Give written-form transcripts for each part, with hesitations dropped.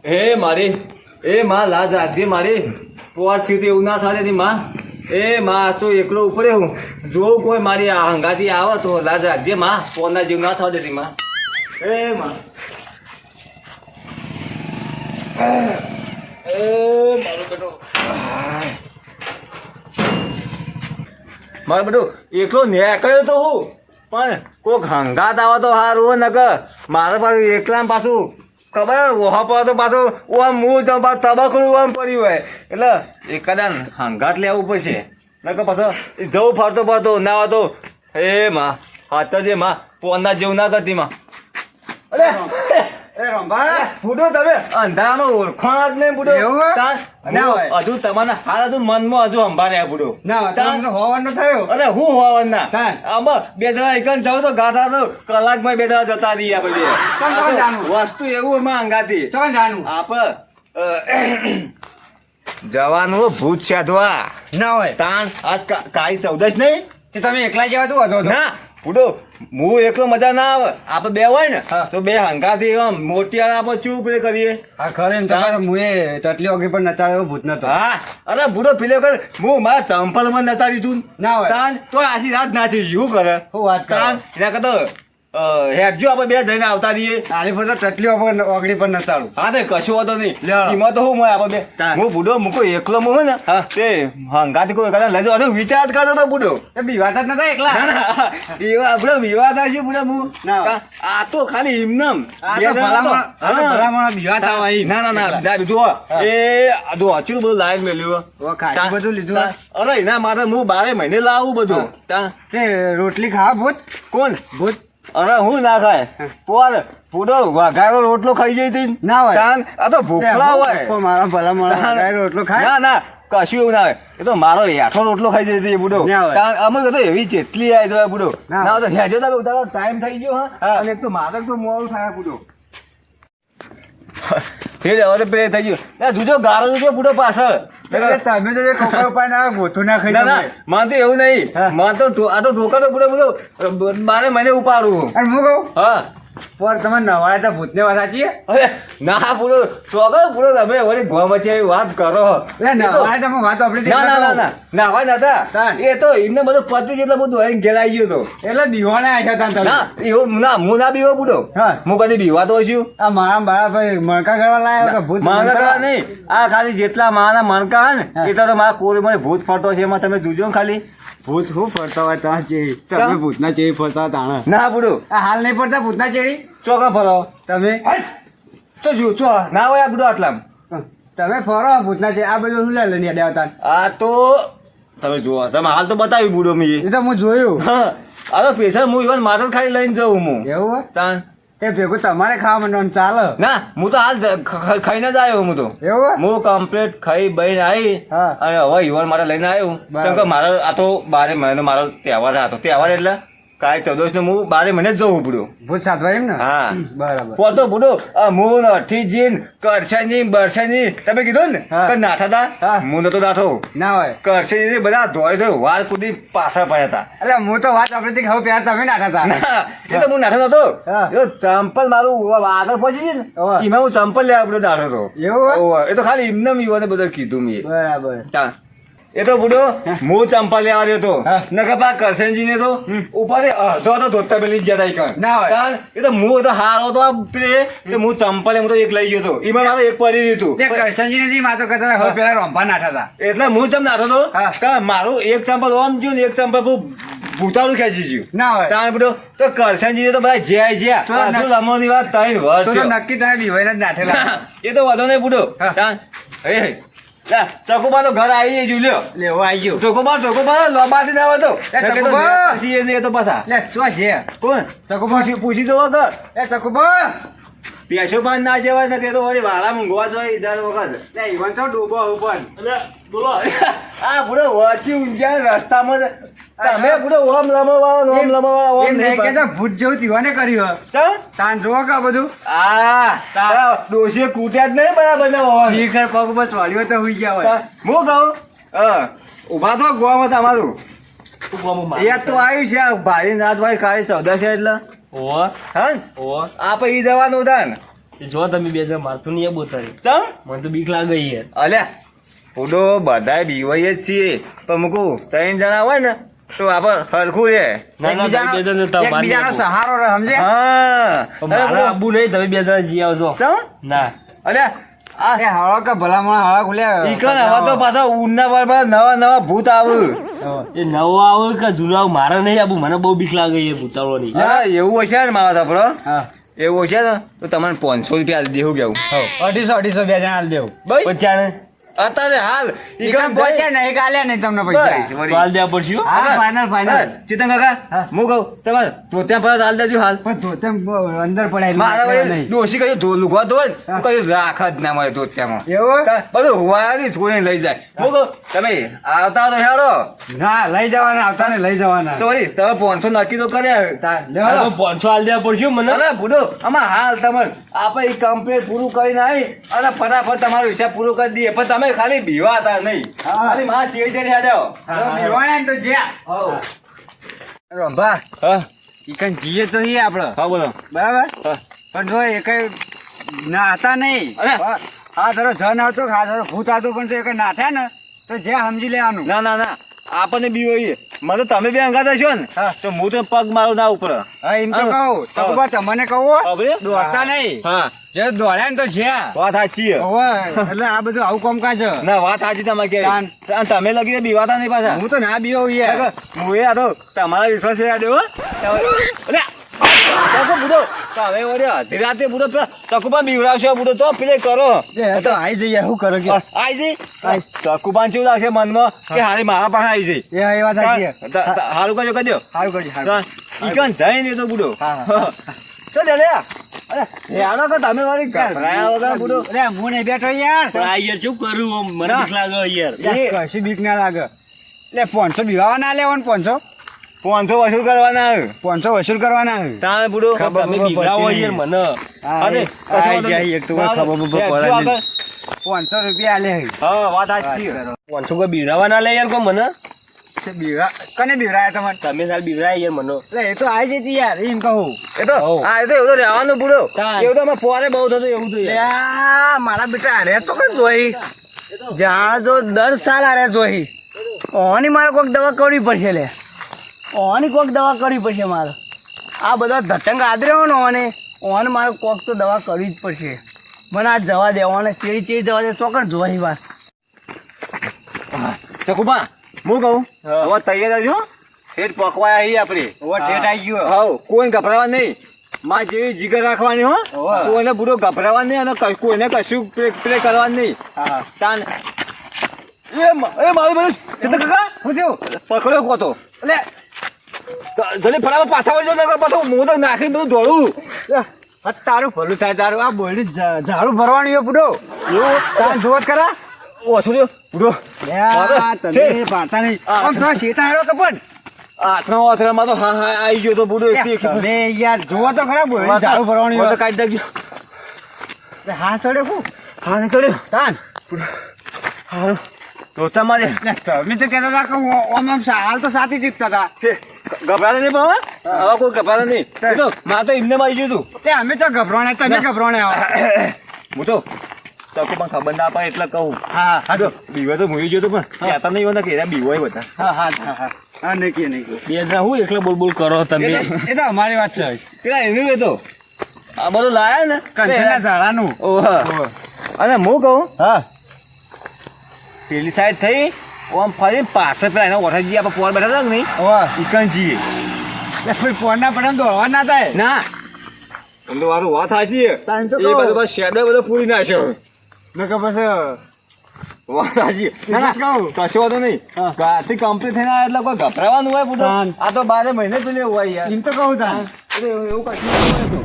એ મારી એ માં લાજ રાખજે મારી પોર થયું એવું ના થાય ની માં એ માં તો એકલો ઉપરે હું જોઉં કોઈ મારી આ હંગાથી આવે તો લાજ રાખજે માં પોરના જેવું ના થવા દેતી માં એ માં એ મારો બેટો મારો બેટો એકલો નીકળ્યો તો હું પણ કોઈક હંગાત આવે તો હારું ન કે મારા પાછું એકલા પાછું ખબર ઓહા પર તો પાછું ઓમ હું તબકડું ઓમ પડ્યું હોય એટલે એકાદા હંગાત લેવું પડશે ન કે પાછો જવું ફરતો ફરતો ના હોય તો એ માં હાથ જ માં પોના જેવું ના કરતી માં અરે ફૂટો તમે અંધારામાં ઓળખાણ જ નહીં ફૂટો હજુ તમારા હાલ હજુ મનમાં હજુ અંબારે ફૂટો હોવાનો થયો અરે હું હોવાનું ના આમાં બે જણા એક જાવ તો ગાંઠા તો કલાકમાં બે જણા જતા રહીએ આપણે વસ્તુ એવું એમાં અંગાથી આપડે જવાનું ભૂત સાધવા ના હોય તાણ આજ કાળી 14 નહીં તમે એકલા જેવા તું હતો ના ફૂટો હું એકલો મજા ના આવે આપડે બે હોય ને તો બે હંગાથી મોટી આપણે ચૂપ કરીએ હા ખરે એમ મુએ ટટલી ઓગી પર નચાડ્યો ભૂત નતો હા અરે બુડો પેલો કર હું મારા ચંપલ માં નચાડી તું ના હોય તાન તો આશી રાત નાચી શું કરે હું વાત તાન એના કરતો હેડજો આપણે બે જઈને આવતા રહીએ આની પર ટટલી ઓગડી પર નચાડું હા તે કશું વાતો નહીં એમાં તો હું આપણે બે હું બુડો મૂકો એકલો હું ને તે હંગાથી કોઈ કદાચ લઈ જાવ વિચાર જ કરતો હતો બુડો બીવાતા જ નતા એકલા આપડે વિવાદ છે બુડો હું આ તો ખાલી એમનમ ના ના ના જો એ જો અચું બધું લાઈન મેલ્યું બધું લીધું અરે એના માટે હું 12 મહિને લાવું બધું તે રોટલી ખાવા ભૂત કોણ ભૂત અરે હું ના ખાય પોર પૂરો વઘારો રોટલો ખાઈ જઈ હતી ના હોય આ તો ભૂખલા હોય મારા ભલા મારા રોટલો ખાય ના ના કશું એવું ના હોય એ તો મારો હેઠો રોટલો ખાઈ જઈ હતી બુડો અમે તો એવી જેટલી આવી જાય બુડો ના તો હેજો તમે ઉતારો ટાઈમ થઈ ગયો હા અને એક તો મારે તો મોડું થાય બુડો ફેર હવે પેલે થઈ ગયું જોજો ગારો જોજો બુડો પાછળ તમે તો ટોકર ઉપાય ના ગોથું ના ખાઈ ના મને તો એવું નહીં મને તો આ તો ટોકર તો બુડો બુડો 12 મહિને ઉપાડું અને હું કહું હા પર તમે નવાય તો ભૂતને વાત સાચી ના પૂરો ટોકર પૂરો તમે વળી ગોમચી એવી વાત કરો નવાય તમે વાત આપણી ના ના ના નાવાય નતા એ તો એમને બધું પતિ જેટલો બધું હરી ઘેરાઈ ગયો તો એટલે બીવાને આવ્યા હતા ના એવું ના હું ના બીવો બુડો હું કદી બીવાતો છું આ મારા બાળા ભાઈ મણકા કરવા લાયો કે ભૂત મણકા કરવા નહીં આ ખાલી જેટલા મારા મણકા હે ને એટલા તો મારા કોરી મને ભૂત ફરતો છે એમાં તમે જોજો ખાલી ભૂત શું ફરતા હોય ત્યાં ચેરી તમે ભૂતના ચેરી ફરતા તાણા ના બુડો હાલ નહીં ફરતા ભૂતના ચેરી ચોકા ફરો તમે તો જો ચો ના હોય આ બુડો આટલા તમે ફરો ભૂતના ચેરી આ બધું શું લઈને અડ્યા હતા આ તો તમે જુઓ તમે હાલ તો બતાવ્યું બુડો મેં એ તો હું જોયું હા આ તો પેશર હું ઇવન માટલ ખાલી લઈને જાઉં હું એવું તાણ તે ભેગું તમારે ખાવા માંડવાનું ચાલે ના હું તો હાલ ખાઈને જ આવ્યો હું તો એવું હું કમ્પ્લીટ ખાઈ બહીને આવી અને હવે યુવાન માટે લઈને આવ્યો કેમ કે મારો આ તો 12 મહિનો મારો તહેવાર હતો તહેવાર એટલે કાંઈ 14 ને હું 12 મહિને જ જવું પડ્યું ભૂત સાધવા એમ ને હા બરાબર પોતો બુડો હું અઠી જીન કરશનજી બરશનજી તમે કીધું ને કે નાઠા હતા હું નતો નાઠો ના હોય કરશનજી બધા ધોઈ ધોઈ વાર કુદી પાછા પડ્યા હતા એટલે હું તો વાત આપડે હવે પ્યાર તમે નાઠા હતા એ તો હું નાઠો નતો ચંપલ મારું આગળ પહોંચી ને એમાં હું ચંપલ લેવા બધો નાઠો હતો એવું એ તો ખાલી એમને યુવાને બધું કીધું મેં બરાબર એ તો બુડો હું ચંપલ લેવા રહ્યો હતો નકર કરશનજી ને તો ઉપર અડધો તો ધોતા પેલી જતા ના હોય એ તો હું તો હારો તો પેલે હું ચંપલ એમ તો એક લઈ ગયો હતો એમાં મારે એક પડી રહ્યું હતું કરશનજી ને વાતો કરતા હવે પેલા રોંભા નાઠા હતા એટલે હું ચમ નાઠો હતો મારું એક ચંપલ ઓમ જ્યું ને એક ચંપલ ભૂતાળું ખેંચી ગયું ના હોય તાણ બધો તો કરશનજી તો બધા જ્યાં લમોની વાત 3 વર્ષ નક્કી તમે બીવાઈને જ નાઠેલા એ તો વધો નહીં બુડો ચકોબા તો ઘર આવી જઈ લ્યો લેવો આવી ગયો ચકોબા લોબાથી ના હોય તો પાછા કોણ ચકોબા પૂછી દો ઘર એ ચકુબા પેશો પણ ના જવાય ને કે તો વળી વાળા મૂંઘવા જોઈએ ઈદાર વખત ઈવન તો ડૂબો ઉપર બોલો આ બુડો વાંચી ઊંઝા રસ્તામાં તમે બુડો ઓમ લમવાળો ઓમ નહીં કે ભૂત જેવું જીવાને કર્યું ચાલ તાન જોવો કા બધું તારા ડોશીએ કૂટ્યા જ નહીં બરાબર ને ખીખર પગ ઉપર ચોલ્યો તો હુઈ ગયા હોય હું કહું ઉભા તો ગોવામાં તમારું એ તો આવ્યું છે ભાઈ નાથ ભાઈ કાલે 14 છે એટલે આ પછી જવાનું હતા ને જો તમે બે જણ મારતું નહીં બોતારી ચમ મને તો બીક લાગે યાર. અલ્યા ઉડો બધાય બીવાય જ છીએ પણ મૂકું 3 જણા હોય ને તો આપણે હરખું રે. ના ના તમે બે જણ જતા મારી એકબીજાનો આપો. સહારો રહે સમજે હા પણ મારા આબુ નહીં તમે બે જણા જી આવજો. ચમ ના અલ્યા આ એ હળો કે ભલામણ હળો ખુલ્યા ઈકન હવે તો પાછા ઊંડના પર નવા ભૂત આવે. એ નવો આવે કે જૂનો આવે મારે નહીં આબુ મને બહુ બીક લાગે એ ભૂતાળોની. હા એવું હશે ને મારા તપડો હા એવું હશે ને તો તમને 500 રૂપિયા દેવું કેવું 250 બે જણા આલી દેવું ભાઈ પચાણે અત્યારે હાલ ઈકન પહોંચ્યા ને એક આલ્યા નહીં તમને પૈસા હાલ દેવા પડશે હો. હા ફાઇનલ ફાઇનલ ચેતન કાકા હા. હું કહું તમારે તો ત્યાં પર હાલ દેજો હાલ પણ ધોતેમ અંદર પડાય મારા નહીં ભાઈ ડોશી કઈ લુગવા ધોય હા. કઈ રાખ જ ના મળે ધોત્યામાં એવું બધું હુવારી થોડી લઈ જાય હું કહું તમે આવતા તો હેડો ના લઈ જવાના આવતા ને લઈ જવાના તો વળી તમે 500 નક્કી તો કર્યા હા, તો 500 હાલ દેવા પડશે હો મને. અરે બુડો આમાં હાલ તમે આપણે કમ્પ્લીટ પૂરું કરીને આવી અને ફટાફટ તમારો હિસાબ પૂરો કરી દઈએ પણ તમે ખાલી બીવા હતા નહીં હા. ખાલી માં ચીડી ચીડી હેડ્યો પીવાના તો જ્યાં હવ. રંભા હા ઈકન જીએ તો હી આપડે હા બોલો બરાબર હા. પણ જો એ કઈ નાતા નહીં અરે. હા ધરો જન આવતો હા ધરો ભૂત આવતું પણ તો એ કઈ નાઠ્યા ને તો જે સમજી લેવાનું ના ના ના આપણને બી હોય મને તમે બે અંગાત હશો ને હા. તો હું તો પગ મારું ના ઉપર હા એમ તો હા. કહું ચકુબા તમને કહું હવે? દોડતા નહીં હા જે દોડ્યા ને તો જ્યાં વાત સાચી છે. ઓવે, એટલે આ બધું આવું કામ કાજ ના વાત સાચી તમારે કે તાન. તમે લગીને બીવાતા નહીં પાછા હું તો ના બીવો યાર હું આ તો તમારા વિશ્વાસ આડ્યો બુડો તમે વળી અડધી રાતે બુડો ચકુપાન બીવડાવશો બુડો તો પેલે કરો એ તો આઈ જઈએ શું કરો કે આઈ જઈ ચકુપાન કેવું લાગશે મનમાં કે હારી મારા પાસે આવી જઈ એ વાત સાચી છે. હારું કજો કજો સારું કરજો સારું ઈકન જઈને તો બુડો હા, તો ચાલે અરે એ આનો કે તમે વળી ઘબરાયા વગર બુડો અરે હું નહીં બેઠો યાર પણ આ યાર શું કરું આમ? મને ના. બીક લાગે યાર. યાર, કશું બીક ના લાગે એટલે 500 બીવાવા ના લેવાનું 500 500 વસૂલ કરવાના 500 વસૂલ કરવાના આવે. તારે બુડો ખબર તમે બબર બીવડાવો પડતી યાર નહીં. મને. હા, અરે, એ આઈ જાય એક તો કોઈ ખબર બબર પડે નહીં. 500 રૂપિયા આલે હે. હા વાત સાચી છે. 500 કોઈ બીવડાવવા ના લે યાર કોઈ મને. તે બીવરા કને બીવરાયા તમને તમે સાલ બીવડાય યાર મને. એટલે એ તો આઈ જતી યાર એમ કહું એ તો હઉ. હા એ તો એવું તો રહેવાનું બુડો તાન. એવું તો અમે પોરે બહુ થતું એવું તો યાર. મારા બેટા આરે તો કઈ જોઈ જ્યાં જો 10 સાલ આરે જોઈ ઓની મારે કોઈક દવા કરવી પડશે લે ઓની કોઈક દવા કરવી પડશે મારે આ બધા ધટંગ આદર્યો ને ઓને મારે કોઈક તો દવા કરવી જ પડશે મને આ જવા દેવાને ચેડી ચેડી જવા દે ચોકડ જોઈ વાત ચકુબા હું કહું હા. હવે તૈયાર રહેજો ઠેઠ પકવાય અહીં આપણે ઓવા ઠેઠ આઈ ગયો હવ કોઈ ગભરાવા નહીં માં જેવી જીગર રાખવાની હો હોવે. કોઈને બુડો ગભરાવા નહીં અને કોઈને કશું પ્લે કરવાનું નહીં હા તાન એ મારું બધું ચેતન કાકા શું થયું પકડ્યો કોતો એટલે જલ્દી ફટાફટ પાછા વળજો ને પાછું હું તો નાખી બધું દોડું આ તારું ભલું થાય તારું આ બોલી ઝાડુ ભરવાનું છે બુડો એવું તાર જોત કરા ઓછું રહ્યો બુડો યા, તમે પાડતા નહીં આમ તો શેતા હેડો કે પણ આઠમા વાથરામાં તો હા હા આવી ગયો તો બુડો યા, તમે યાર જોવો તો ખરા બોલી ઝાડુ ભરવાનું તો છે. કાઢી નાખજો હા ચડે શું હા નહીં ચડ્યો તાન હારું લોચા મારે એટલે તમે તો કહેતા હતા કે આમ આમ હાલ તો સાથી જીતતા હતા ગભરાતા નહીં પણ હવે કોઈ ગભરાતા નહીં એ તો મારે તો એમને આવી ગયું હતું તે અમે તો ગભરાણે તમે ગભરાણે આવો હું તો તકો પણ ખબર ના પડે એટલે કહું હા હા જો બીવો તો મુઈ ગયો તો પણ કહેતા નહીં હોય ને કે એના બીવો હોય બધા હા હા હા હા હા નહીં કે નહીં બે જણા હું એકલા બોલ બોલ કરો તમે. એ તો અમારી વાત છે પેલા એનું એ તો આ બધું લાયા ને કંઠેના ઝાડાનું ઓહ અને હું કહું હા પેલી સાઈડ થઈ આમ ફરી પાછળ પેલા એના ઓઠાજી આપણે પોર બેઠા હતા કે નહીં વાહ ઈકન જઈએ કોઈ પોરના પડે દોડવા ના થાય ના એમ તો મારું વાત સાચી છે તાન તો એ કહું. બધું બસ શેડો બધો પૂરી નાખ્યો નકર પછી વાત સાચી ના ના કહું. કશો વાંધો નહીં હા. ગાથી કમ્પ્લીટ થઈને આવે એટલે કોઈ ગભરાવાનું હોય બધું તાન. આ તો 12 મહિને પેલે હોય યાર એમ તો કહું તાન એટલે એવું કશું નહીં હોય તો.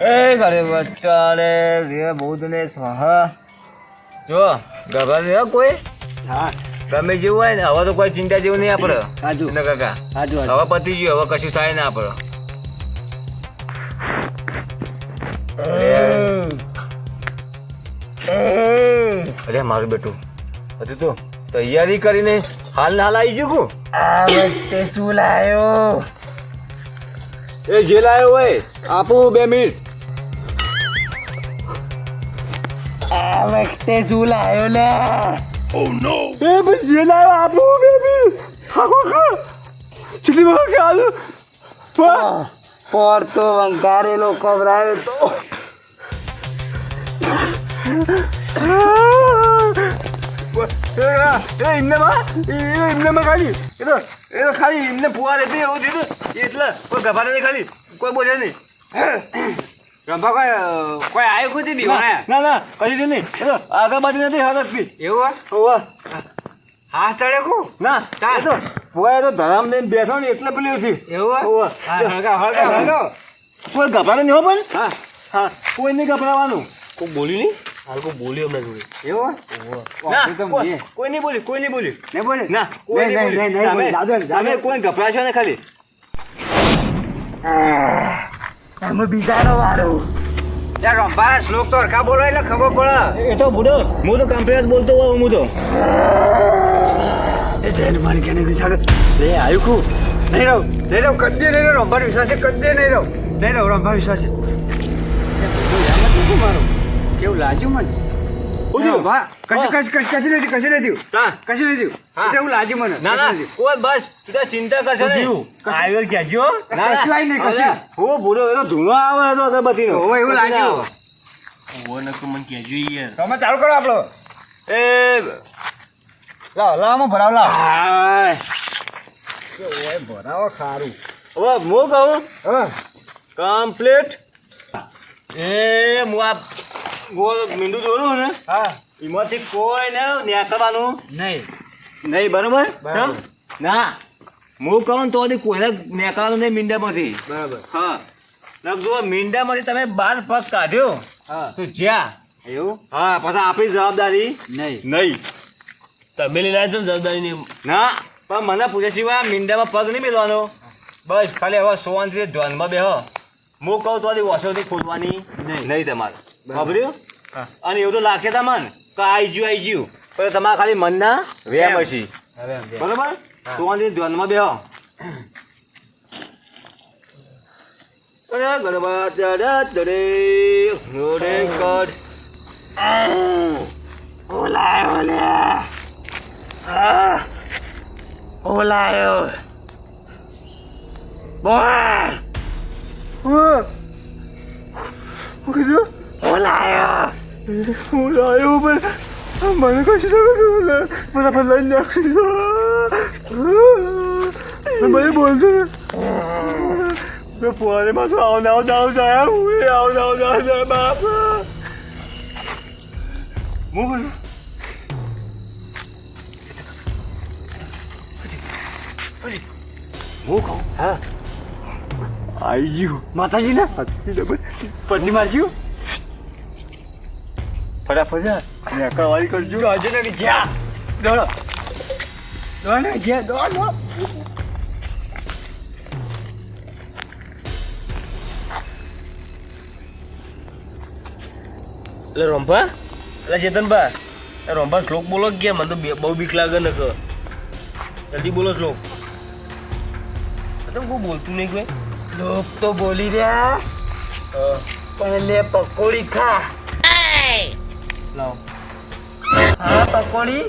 એ ઘરે બચ્ચાને રે બૌદ્ધને સ્વાહા જો ગભરાશે હો કોઈ હા ગમે જેવું હોય ને હવે તો કોઈ ચિંતા જેવું નહીં આપણે હાજુ ને કાકા હાજુ હવે પતી ગયું હવે કશું થાય ના આપણે અરે મારું બેટું હજુ તો તૈયારી કરીને હાલ ને હાલ આવી ગયું કુ આ વખતે શું લાયો એ જે લાયો હોય આપું 2 મિનિટ. આ વખતે શું લાયો લે? એ બસ જે લાયો આપું 2 મિનિટ. હા કેટલી વાર કાલ પોર તો વંકારેલો કવરાયો તો એમને ખાલી એ તો ખાલી એમને ફુવા રહેતી એવું થયું એટલે કોઈ ગભા નહીં ખાલી કોઈ બોલે નહીં. રંભા કોઈ આવ્યું ખુદ બીવાના ના ના કશું થયું નહીં એ તો આગળ બાજુ નથી હરકતી એવું હોવા હા ચડે કુ ના એ તો ફુવા તો ધરામ લઈને બેઠો ને એટલે પેલી હતી એવું હોવા હળગાવ કોઈ ગભરાતો નહીં હો પણ હા હા કોઈ નહીં ગભરાવાનું. કોઈ બોલ્યું નહીં હાલ કોઈ બોલ્યું એમના જોડે એવું ના કોઈ નહીં બોલ્યું કોઈ નહીં બોલ્યું નહીં બોલે ના કોઈ નહીં બોલ્યું તમે કોઈ ગભરાશો ને ખાલી. અમે બીજાનો વારો. યાર રંભા શ્લોક તો હરખા બોલો એટલે ખબર પડે એ તો બુડો હું તો કમ્પ્લેટ બોલતો હોઉં હું તો એ જૈન મારી કેને કે સાગર લે આવ્યું કુ નહીં રહો કદ્દે નહીં રહો રંભા વિશ્વાસ છે કદ્દે નહીં રહો રંભા વિશ્વાસ છે મારો કેવું લાગ્યું મને વાહ કશું નથી હા એવું લાગ્યું મને ના ના કોઈ બસ તું તો ચિંતા કરશો ને આવ્યો કહેજો ના કશું આવી નહીં, કશું. હું બુડો એ તો ધૂણો આવે તો અગરબત્તીનો ઓવે, એવું લાગ્યું. ઓ નકો મને કહેજો યાર તમે ચાલુ કરો આપણો એ લાવ ભરાવ લાવ હાય. ભરાવો ખારું હવે હું કહું હવે કમ્પ્લીટ એ હું આ ગોળ મીંડું દોરું ને હા એમાંથી કોઈ ને નેકળવાનું નહીં નહીં બરોબર બરાબર. ના હું કહું તો હજી કોઈને નેકળવાનું નહીં મીંડામાંથી બરાબર હા ના જો મીંડામાંથી તમે 12 પગ કાઢ્યો હા તો જ્યાં એવું હા પછી આપણી જવાબદારી નહીં નહીં તમે લઈને આવ્યા છો ને જવાબદારી નહીં ના પણ મને પૂછ્યા સિવાય મીંડામાં પગ નહીં મેળવાનો બસ ખાલી હવે સોવાનથી ધ્યાનમાં બેહો હું કહું તો હજી વોશોથી ખોલવાની નહીં તમારે ખબર્યું અને એવું તો લાગે તમને કે આઈ ગયું પણ તમારે ખાલી મનના વેમ હશે હવે બરોબર સોવાનથી ધ્યાનમાં બેહો અરે ગરબા ચડત રે રોડે કટ ઓલાયો બોલ હું કીધું ઓલાયો હું લાયો પણ મને કશું મને લઈ નાખ્યું મને બોલતો ને પોરે પાછું આવ જાય હું આવ જાય બાપ હું બોલું હું કહું હા આવી ગયું માતાજી ને પટ્ટી મારજ્યું ફટાફટ નેકળવાળી કરજો આજે ને જ્યાં દોડો દોડ ને જ્યાં દોડ એટલે રોંભા એટલે ચેતનભા એ રોંભા શ્લોક બોલો કે મને તો બહુ બીક લાગે ને કે જલ્દી બોલો શ્લોક તમે કોઈ બોલતું નહીં કોઈ લોક તો બોલી રહ્યા પણ લે પકોડી ખા લાવો હા પકોડી